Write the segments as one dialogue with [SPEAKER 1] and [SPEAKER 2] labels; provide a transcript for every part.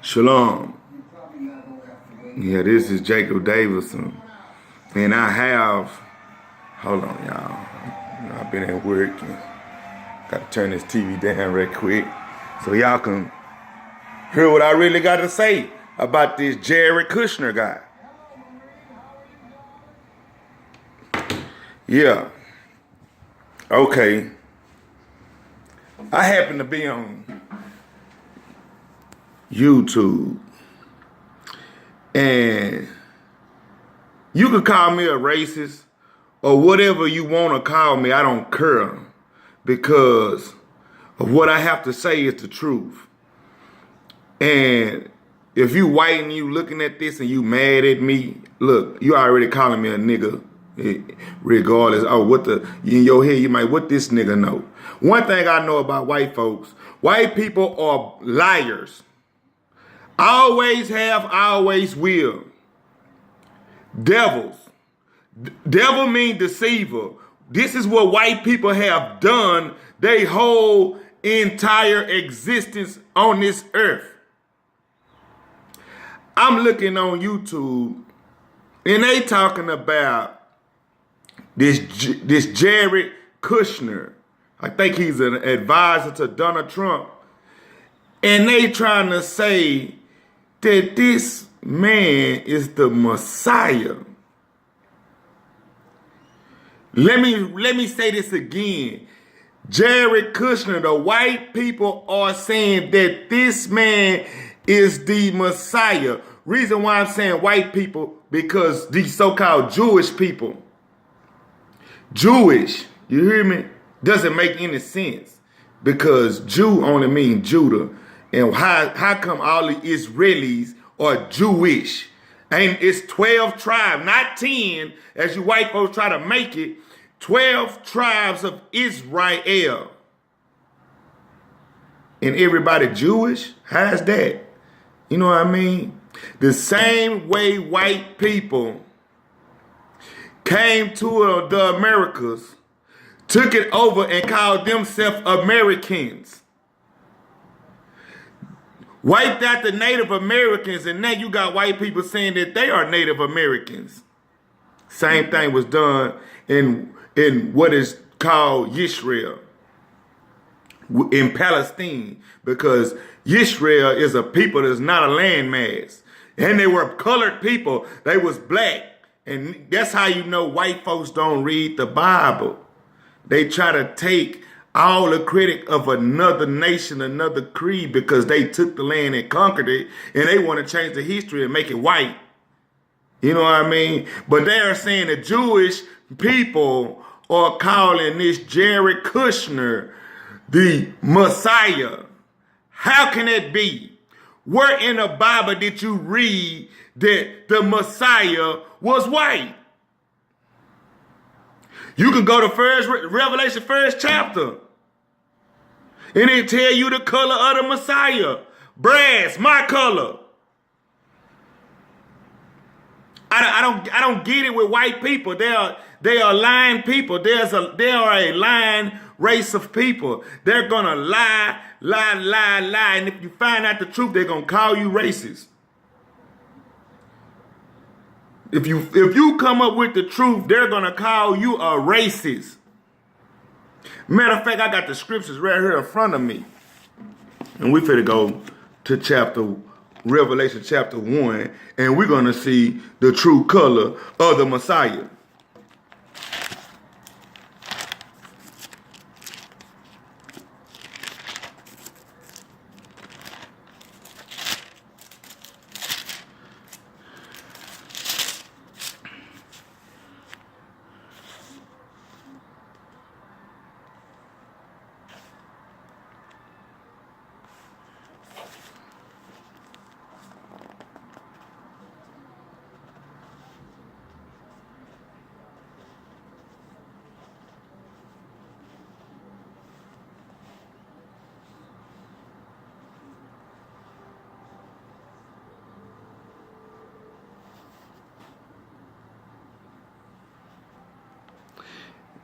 [SPEAKER 1] Shalom. Yeah, this is Jacob Davison. And I have, hold on, y'all. I've been at work and got to turn this TV down real quick so y'all can hear what I really got to say about this Jared Kushner guy. Yeah. Okay. I happen to be on YouTube, and you could call me a racist or whatever you want to call me. I don't care, because of what I have to say is the truth. And if you white and you looking at this and you mad at me, look, you already calling me a nigga. Regardless, what the in your head you might, what this nigga know. One thing I know about white folks, white people are liars. Always have, always will. Devils. Devil mean deceiver. This is what white people have done their whole entire existence on this earth. I'm looking on YouTube and they talking about this Jared Kushner. I think he's an advisor to Donald Trump. And they trying to say that this man is the Messiah. Let me say this again. Jared Kushner, the white people are saying that this man is the Messiah. Reason why I'm saying white people, because these so-called Jewish people, Jewish, you hear me, doesn't make any sense, because Jew only means Judah. And how come all the Israelis are Jewish? And it's 12 tribes, not 10, as you white folks try to make it. 12 tribes of Israel. And everybody Jewish? How's that? You know what I mean? The same way white people came to the Americas, took it over and called themselves Americans. Wiped out the Native Americans, and now you got white people saying that they are Native Americans. Same thing was done in what is called Israel, in Palestine, because Israel is a people that's not a landmass. And they were colored people. They was black. And that's how you know white folks don't read the Bible. They try to take all the credit of another nation, another creed, because they took the land and conquered it, and they want to change the history and make it white. You know what I mean? But they are saying the Jewish people are calling this Jared Kushner the Messiah. How can that be? Where in the Bible did you read that the Messiah was white? You can go to Revelation 1st chapter, and it tell you the color of the Messiah. Brass, my color. I don't get it with white people. They are lying people. They are a lying race of people. They're gonna lie, and if you find out the truth, they're gonna call you racist. If you come up with the truth, they're gonna call you a racist. Matter of fact, I got the scriptures right here in front of me, and we finna go to Revelation chapter 1, and we're gonna see the true color of the Messiah.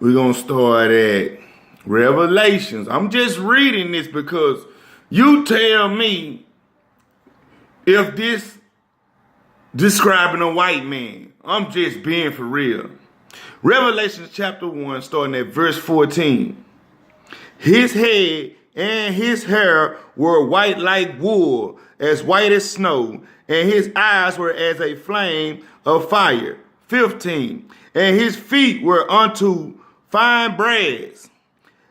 [SPEAKER 1] We're going to start at Revelations. I'm just reading this because you tell me if this describing a white man, I'm just being for real. Revelation chapter 1, starting at verse 14. His head and his hair were white like wool, as white as snow, and his eyes were as a flame of fire. 15. And his feet were unto fine brass,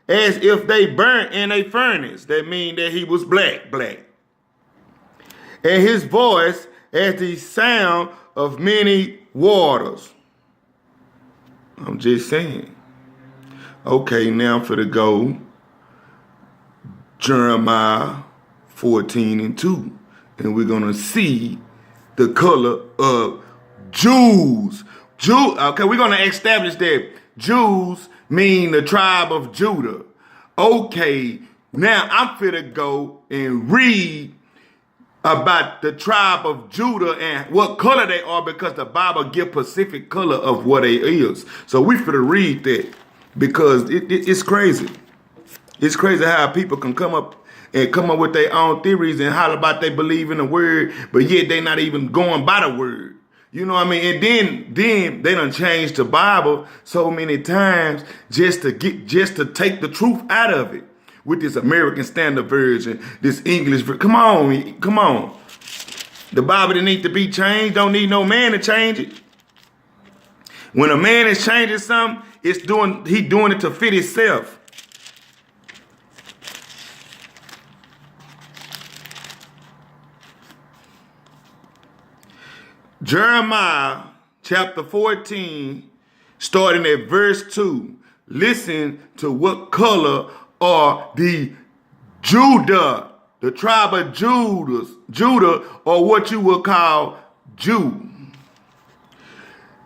[SPEAKER 1] as if they burnt in a furnace. That means that he was black. And his voice as the sound of many waters. I'm just saying. Okay, now for the go. Jeremiah 14:2. And we're going to see the color of Jews. Okay, we're going to establish that Jews mean the tribe of Judah. Okay, now I'm finna go and read about the tribe of Judah and what color they are, because the Bible give specific color of what they is. So we finna read that, because it's crazy. It's crazy how people can come up with their own theories and holler about they believe in the word, but yet they not even going by the word. You know what I mean? And then they done changed the Bible so many times just to take the truth out of it. With this American Standard Version, this English version. Come on. The Bible didn't need to be changed. Don't need no man to change it. When a man is changing something, he doing it to fit himself. Jeremiah chapter 14, starting at verse 2. Listen to what color are the Judah, the tribe of Judah, or what you will call Jew.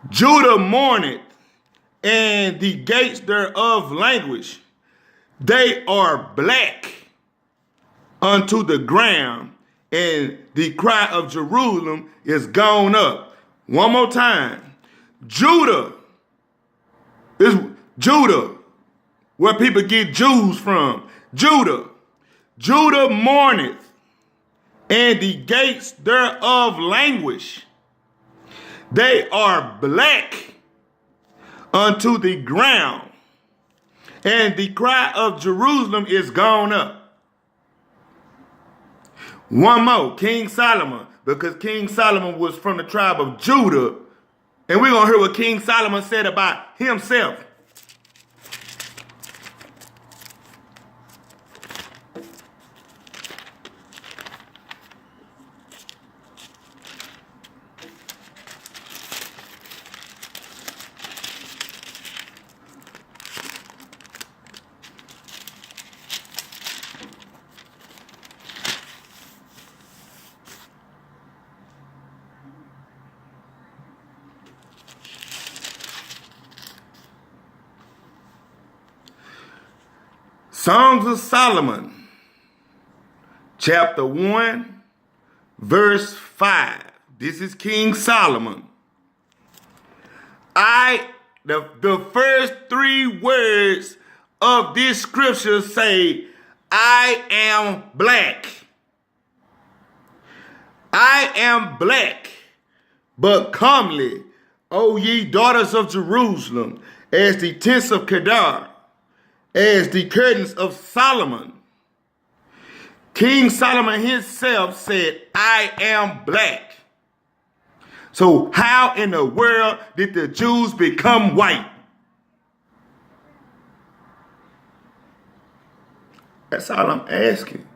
[SPEAKER 1] Judah mourneth, and the gates thereof languish. They are black unto the ground, and the cry of Jerusalem is gone up. One more time. Judah is Judah, where people get Jews from. Judah mourneth, and the gates thereof languish. They are black unto the ground, and the cry of Jerusalem is gone up. One more, King Solomon, because King Solomon was from the tribe of Judah, and we're going to hear what King Solomon said about himself. Songs of Solomon, chapter 1, verse 5. This is King Solomon. The first three words of this scripture say, I am black. I am black, but comely, O ye daughters of Jerusalem, as the tents of Kedar, as the curtains of Solomon. King Solomon himself said, I am black. So how in the world did the Jews become white? That's all I'm asking.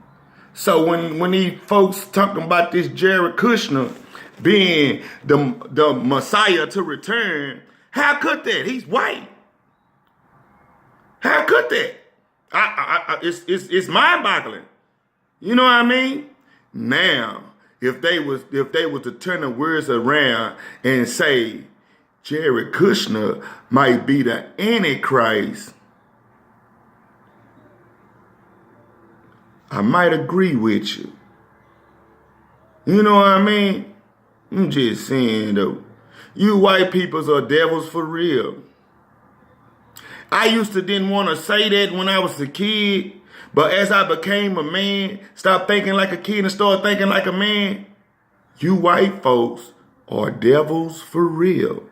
[SPEAKER 1] So when these folks talking about this Jared Kushner being the Messiah to return, how could that? He's white. How could that? It's mind-boggling. You know what I mean? Now, if they was to turn the words around and say Jared Kushner might be the Antichrist, I might agree with you. You know what I mean? I'm just saying though, you white peoples are devils for real. I used to didn't want to say that when I was a kid, but as I became a man, stopped thinking like a kid and started thinking like a man, You white folks are devils for real.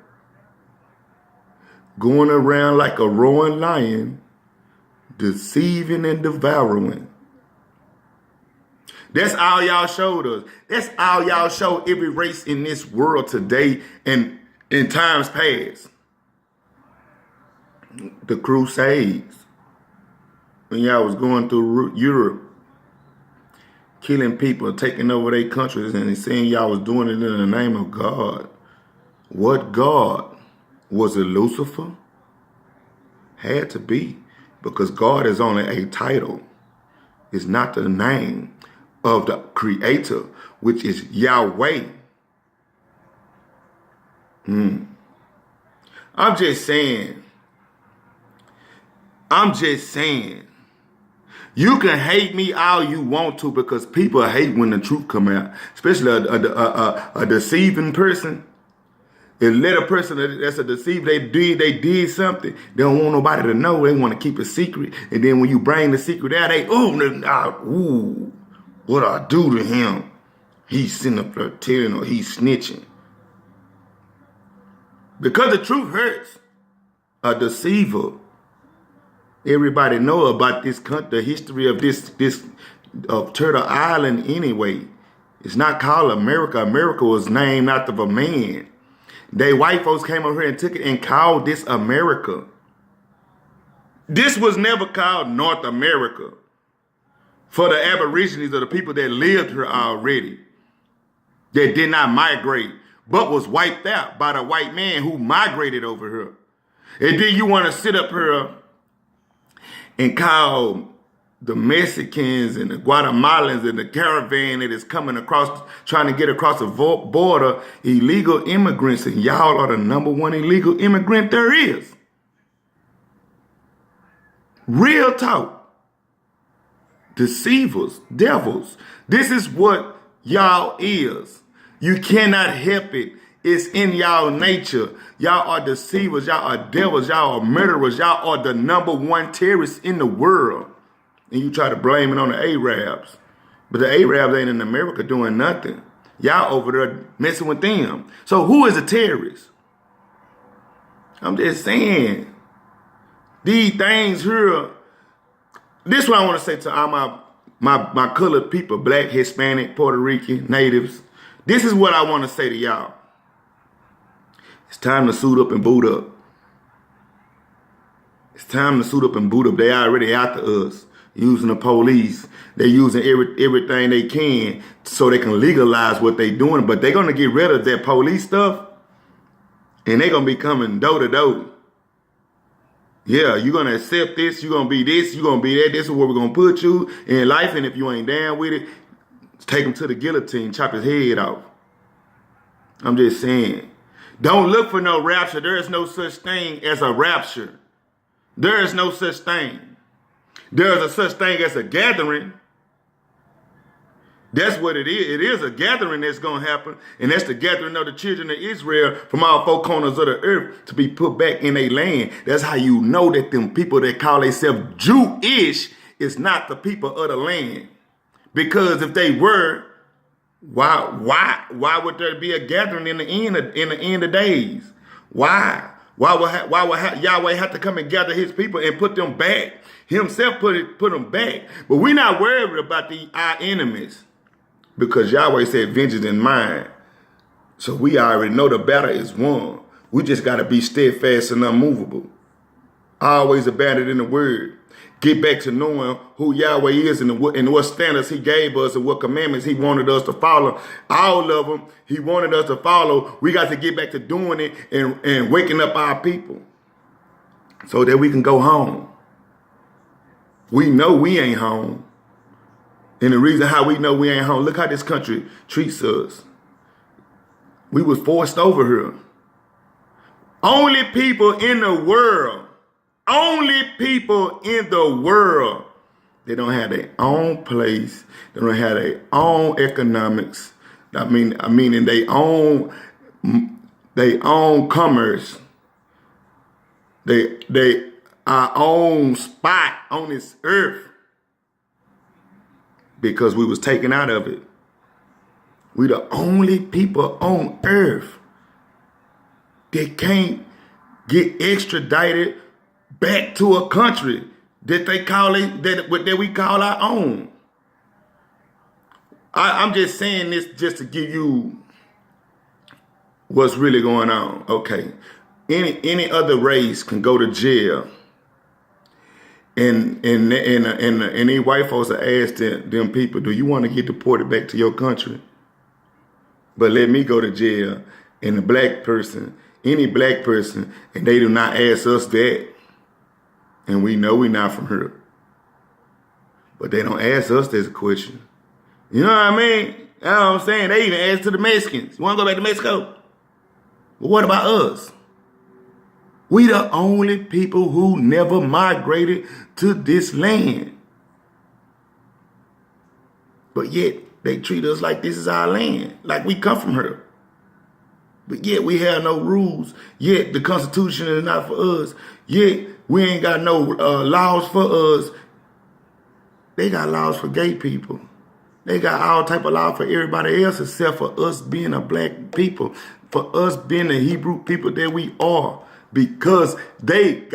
[SPEAKER 1] Going around like a roaring lion, deceiving and devouring. That's all y'all showed us. That's all y'all showed every race in this world today and in times past. The Crusades. When y'all was going through Europe, killing people, taking over their countries, and saying y'all was doing it in the name of God. What God? Was it Lucifer? Had to be, because God is only a title. It's not the name of the Creator, which is Yahweh. I'm just saying. You can hate me all you want to, because people hate when the truth come out, especially a deceiving person. And let a person that's a deceiver, they did something. They don't want nobody to know. They want to keep a secret. And then when you bring the secret out, they, what I do to him? He's sitting up there telling, or he's snitching. Because the truth hurts. A deceiver. Everybody know about this country, the history of this of Turtle Island anyway. It's not called America. America was named after a man. They white folks came over here and took it and called this America. This was never called North America for the Aborigines or the people that lived here already, that did not migrate, but was wiped out by the white man who migrated over here. And then you want to sit up here and call the Mexicans and the Guatemalans and the caravan that is coming across, trying to get across the border, illegal immigrants, and y'all are the number one illegal immigrant there is. Real talk. Deceivers, devils. This is what y'all is. You cannot help it. It's in y'all nature. Y'all are deceivers. Y'all are devils. Y'all are murderers. Y'all are the number one terrorists in the world. And you try to blame it on the Arabs. But the Arabs ain't in America doing nothing. Y'all over there messing with them. So who is a terrorist? I'm just saying. These things here. This is what I want to say to all my colored people, black, Hispanic, Puerto Rican, natives. This is what I want to say to y'all. It's time to suit up and boot up. It's time to suit up and boot up. They already after us. Using the police. They're using everything they can so they can legalize what they're doing. But they're going to get rid of that police stuff. And they're going to be coming door to door. Yeah, you're going to accept this. You're going to be this. You're going to be that. This is where we're going to put you in life. And if you ain't down with it, take him to the guillotine. Chop his head off. I'm just saying. Don't look for no rapture. There is no such thing as a rapture. There is no such thing. There is a such thing as a gathering. That's what it is. It is a gathering that's going to happen. And that's the gathering of the children of Israel from all four corners of the earth to be put back in their land. That's how you know that them people that call themselves Jewish is not the people of the land. Because if they were, why would there be a gathering in the end of days? Why? Why would Yahweh have to come and gather his people and put them back? Himself put them back. But we're not worried about our enemies. Because Yahweh said, vengeance is mine. So we already know the battle is won. We just got to be steadfast and unmovable. Always abandoned in the word. Get back to knowing who Yahweh is and what standards he gave us and what commandments he wanted us to follow. All of them he wanted us to follow. We got to get back to doing it and waking up our people so that we can go home. We know we ain't home. And the reason how we know we ain't home, look how this country treats us. We was forced over here. Only people in the world, they don't have their own place. They don't have their own economics. I mean, in their own commerce. They our own spot on this earth. Because we was taken out of it. We the only people on earth that can't get extradited back to a country that they call it, that we call our own. I'm just saying this just to give you what's really going on. Okay. Any other race can go to jail, and any white folks are asked them people, do you want to get deported back to your country? But let me go to jail, and any black person, and they do not ask us that. And we know we're not from here. But they don't ask us this question. You know what I mean? You know what I'm saying? They even ask to the Mexicans, you want to go back to Mexico? But what about us? We the only people who never migrated to this land. But yet, they treat us like this is our land, like we come from here. But yet, we have no rules. Yet, the Constitution is not for us. Yet, we ain't got no laws for us. They got laws for gay people. They got all type of law for everybody else except for us being a black people, for us being the Hebrew people that we are, because they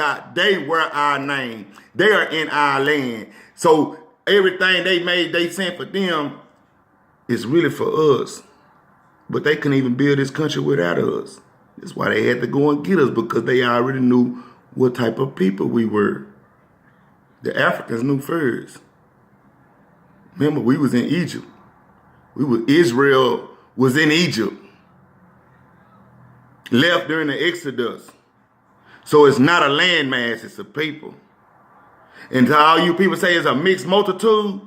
[SPEAKER 1] wear our name. They are in our land. So everything they sent for them is really for us. But they couldn't even build this country without us. That's why they had to go and get us, because they already knew what type of people we were. The Africans knew first. Remember, we was in Egypt. Israel was in Egypt. Left during the Exodus. So it's not a landmass, it's a people. And to all you people say it's a mixed multitude,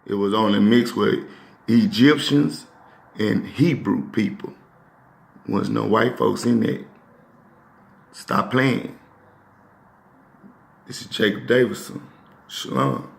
[SPEAKER 1] it was only mixed with Egyptians and Hebrew people. There was no white folks in there. Stop playing. This is Jacob Davison. Shalom.